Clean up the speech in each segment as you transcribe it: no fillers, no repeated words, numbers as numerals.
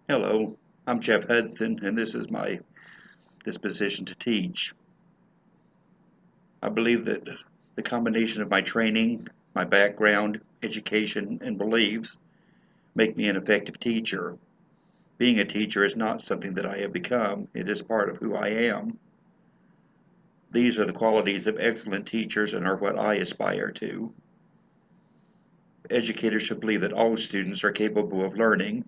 Hello, I'm Jeff Hudson, and this is my disposition to teach. I believe that the combination of my training, my background, education, and beliefs make me an effective teacher. Being a teacher is not something that I have become, it is part of who I am. These are the qualities of excellent teachers and are what I aspire to. Educators should believe that all students are capable of learning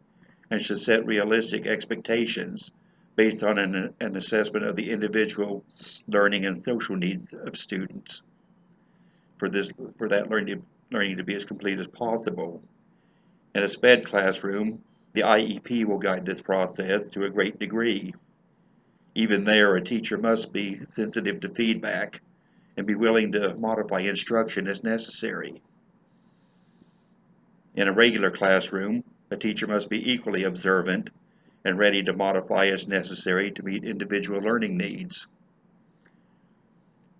and should set realistic expectations based on an assessment of the individual learning and social needs of students for that learning to be as complete as possible. In a SPED classroom, the IEP will guide this process to a great degree. Even there, a teacher must be sensitive to feedback and be willing to modify instruction as necessary. In a regular classroom, a teacher must be equally observant and ready to modify as necessary to meet individual learning needs.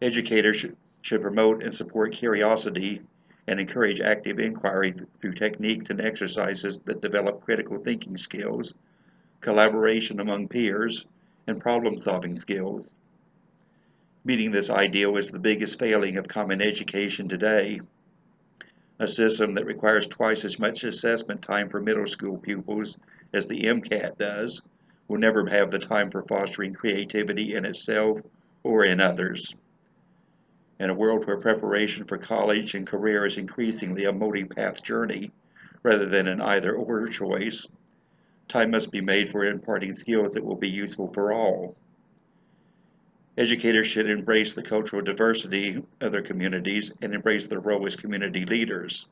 Educators should promote and support curiosity and encourage active inquiry through techniques and exercises that develop critical thinking skills, collaboration among peers, and problem-solving skills. Meeting this ideal is the biggest failing of common education today. A system that requires twice as much assessment time for middle school pupils as the MCAT does will never have the time for fostering creativity in itself or in others. In a world where preparation for college and career is increasingly a multi-path journey rather than an either-or choice, time must be made for imparting skills that will be useful for all. Educators should embrace the cultural diversity of their communities and embrace their role as community leaders.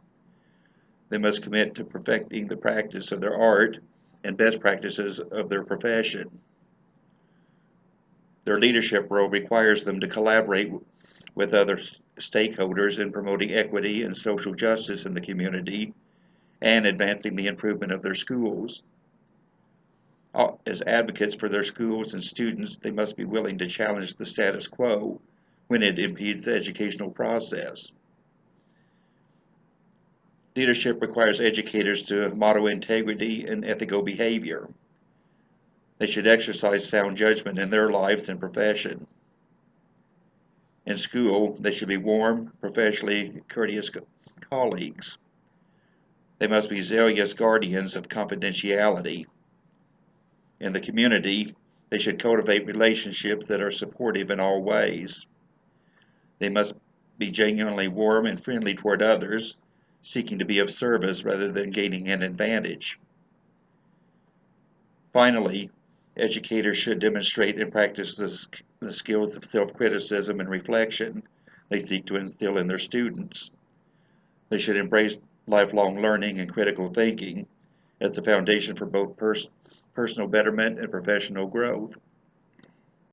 They must commit to perfecting the practice of their art and best practices of their profession. Their leadership role requires them to collaborate with other stakeholders in promoting equity and social justice in the community and advancing the improvement of their schools. As advocates for their schools and students, they must be willing to challenge the status quo when it impedes the educational process. Leadership requires educators to model integrity and ethical behavior. They should exercise sound judgment in their lives and profession. In school, they should be warm, professionally courteous colleagues. They must be zealous guardians of confidentiality. In the community, they should cultivate relationships that are supportive in all ways. They must be genuinely warm and friendly toward others, seeking to be of service rather than gaining an advantage. Finally, educators should demonstrate and practice the skills of self-criticism and reflection they seek to instill in their students. They should embrace lifelong learning and critical thinking as the foundation for both personal betterment and professional growth.